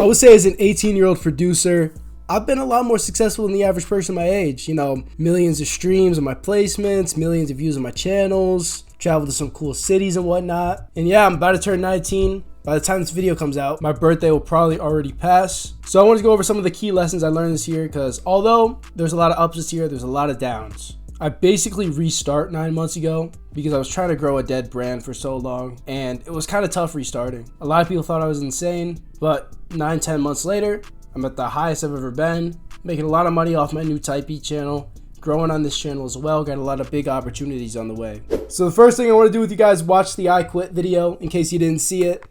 I would say as an 18-year-old producer, I've been a lot more successful than the average person my age. You know, millions of streams on my placements, millions of views on my channels, traveled to some cool cities and whatnot. And yeah, I'm about to turn 19. By the time this video comes out, my birthday will probably already pass. So I want to go over some of the key lessons I learned this year, because although there's a lot of ups this year, there's a lot of downs. I basically restart 9 months ago because I was trying to grow a dead brand for so long, and it was kind of tough restarting. A lot of people thought I was insane, but 9-10 months later, I'm at the highest I've ever been, making a lot of money off my new Type Beat channel, growing on this channel as well, got a lot of big opportunities on the way. So the first thing I want to do with you guys, watch the I Quit video in case you didn't see it,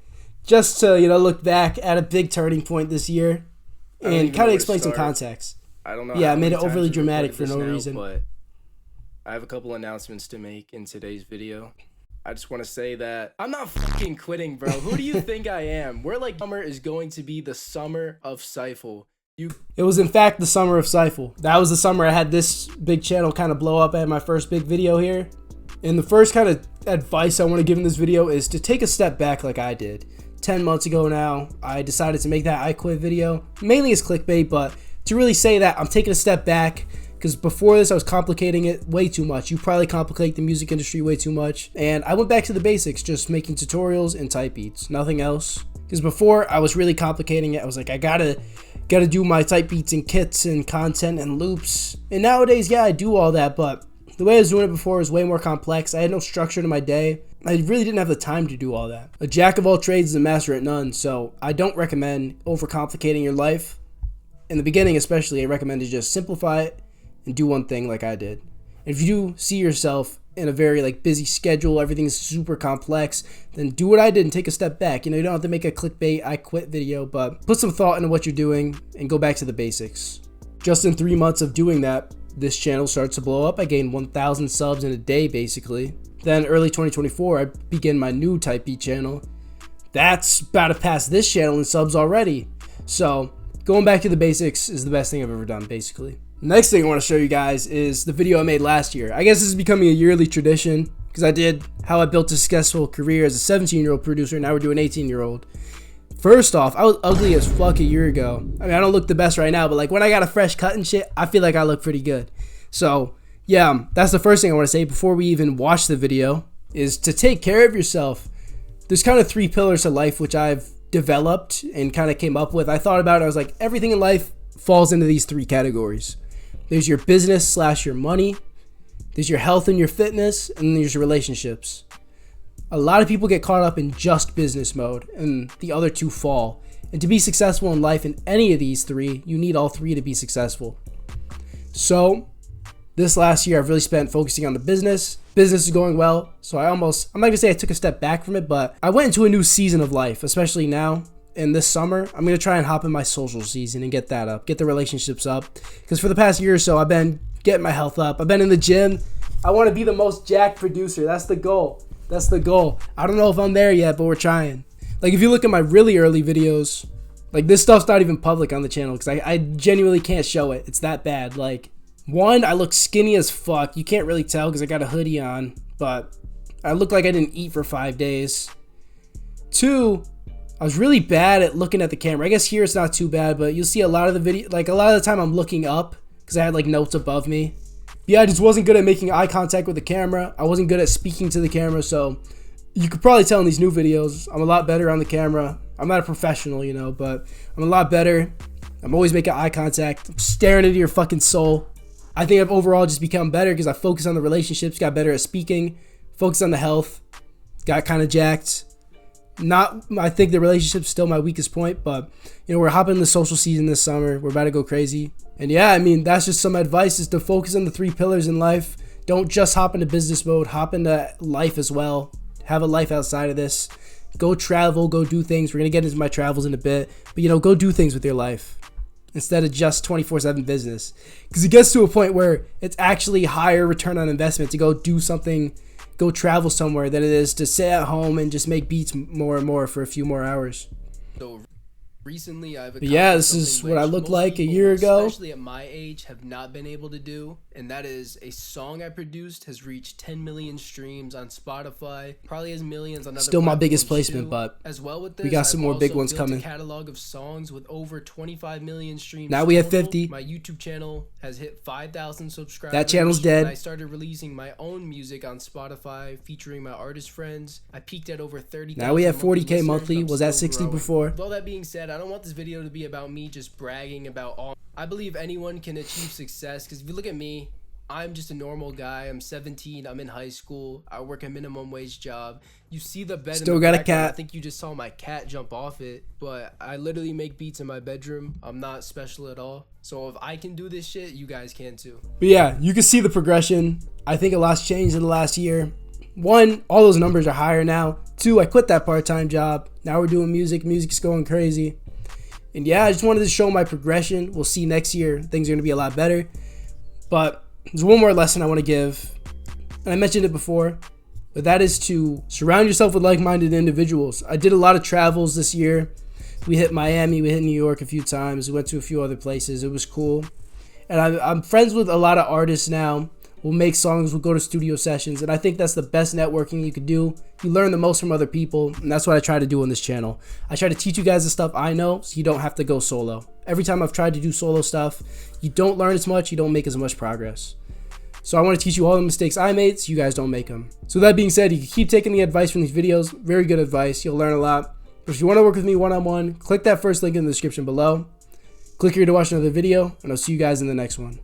just to, you know, look back at a big turning point this year and kind of explain some context. I don't know. Yeah, I made it overly dramatic for no reason. But I have a couple announcements to make in today's video. I just want to say that I'm not fucking quitting, bro. Who do you think I am? We're like, summer is going to be the summer of Cyphle. It was in fact the summer of Cyphle. That was the summer I had this big channel kind of blow up. I had my first big video here. And the first kind of advice I want to give in this video is to take a step back like I did. 10 months ago now, I decided to make that I Quit video, mainly as clickbait, but to really say that I'm taking a step back, because before this I was complicating it way too much. You probably complicate the music industry way too much, and I went back to the basics, just making tutorials and type beats, nothing else. Because before I was really complicating it. I was like, I gotta do my type beats and kits and content and loops, and nowadays, yeah, I do all that, but the way I was doing it before was way more complex. I had no structure to my day. I really didn't have the time to do all that. A jack of all trades is a master at none, so I don't recommend overcomplicating your life. In the beginning especially, I recommend to just simplify it and do one thing like I did. And if you do see yourself in a very busy schedule, everything's super complex, then do what I did and take a step back. You know, you don't have to make a clickbait I Quit video, but put some thought into what you're doing and go back to the basics. Just in 3 months of doing that, this channel starts to blow up. I gained 1,000 subs in a day, basically. Then early 2024, I begin my new Type Beat channel. That's about to pass this channel in subs already. So going back to the basics is the best thing I've ever done, basically. Next thing I want to show you guys is the video I made last year. I guess this is becoming a yearly tradition, because I did how I built a successful career as a 17-year-old producer. Now we're doing 18-year-old. First off, I was ugly as fuck a year ago. I mean, I don't look the best right now, but when I got a fresh cut and shit, I feel like I look pretty good. So yeah, that's the first thing I want to say before we even watch the video, is to take care of yourself. There's kind of 3 pillars to life which I've developed and kind of came up with. I thought about it, I was like, everything in life falls into these 3 categories. There's your business / your money, there's your health and your fitness, and then there's your relationships. A lot of people get caught up in just business mode and the other 2 fall. And to be successful in life in any of these 3, you need all 3 to be successful. So this last year, I've really spent focusing on the business. Business is going well, so I'm not gonna say I took a step back from it, but I went into a new season of life, especially now. In this summer, I'm gonna try and hop in my social season and get that up, get the relationships up. Because for the past year or so, I've been getting my health up. I've been in the gym. I wanna be the most jacked producer. That's the goal. That's the goal. I don't know if I'm there yet, but we're trying. If you look at my really early videos, this stuff's not even public on the channel because I genuinely can't show it. It's that bad. One, I look skinny as fuck. You can't really tell because I got a hoodie on, but I look like I didn't eat for 5 days. 2, I was really bad at looking at the camera. I guess here it's not too bad, but you'll see a lot of the video, a lot of the time I'm looking up because I had notes above me. Yeah, I just wasn't good at making eye contact with the camera. I wasn't good at speaking to the camera, so you could probably tell in these new videos, I'm a lot better on the camera. I'm not a professional, but I'm a lot better. I'm always making eye contact. I'm staring into your fucking soul. I think I've overall just become better because I focused on the relationships, got better at speaking, focused on the health, got kind of jacked. I think the relationship's still my weakest point, but we're hopping in the social season this summer. We're about to go crazy. And yeah, I mean, that's just some advice, is to focus on the 3 pillars in life. Don't just hop into business mode, hop into life as well. Have a life outside of this. Go travel, go do things. We're going to get into my travels in a bit, but go do things with your life instead of just 24/7 business. Because it gets to a point where it's actually higher return on investment to go do something, go travel somewhere, than it is to sit at home and just make beats more and more for a few more hours. So Recently, I've But yeah, accomplished this is something what I which looked most like a people, year ago. especially at my age, have not been able to do, and that is a song I produced has reached 10 million streams on Spotify, probably has millions on other Still my biggest platforms placement, too. but As well with we this, got some I've more big also ones built coming. a catalog of songs with over 25 million streams. Now we have total. 50. My YouTube channel has hit 5,000 subscribers. That channel's dead. And I started releasing my own music on Spotify, featuring my artist friends. I peaked at over 30,000. Now we have monthly 40K listeners. monthly. I'm Was at still 60 growing. before. With all that being said, I don't want this video to be about me just bragging about all. I believe anyone can achieve success, because if you look at me, I'm just a normal guy. I'm 17. I'm in high school. I work a minimum wage job. You see the bed. Still in the got a background. cat. I think you just saw my cat jump off it. But I literally make beats in my bedroom. I'm not special at all. So if I can do this shit, you guys can too. But yeah, you can see the progression. I think a lot's changed in the last year. One, all those numbers are higher now. Two, I quit that part-time job. Now we're doing music. Music's going crazy. And yeah, I just wanted to show my progression. We'll see next year. Things are going to be a lot better. But there's one more lesson I want to give. And I mentioned it before. But that is to surround yourself with like-minded individuals. I did a lot of travels this year. We hit Miami. We hit New York a few times. We went to a few other places. It was cool. And I'm friends with a lot of artists now. We'll make songs. We'll go to studio sessions. And I think that's the best networking you could do. You learn the most from other people. And that's what I try to do on this channel. I try to teach you guys the stuff I know so you don't have to go solo. Every time I've tried to do solo stuff, you don't learn as much. You don't make as much progress. So I want to teach you all the mistakes I made so you guys don't make them. So that being said, you can keep taking the advice from these videos. Very good advice. You'll learn a lot. But if you want to work with me one-on-one, click that first link in the description below. Click here to watch another video, and I'll see you guys in the next one.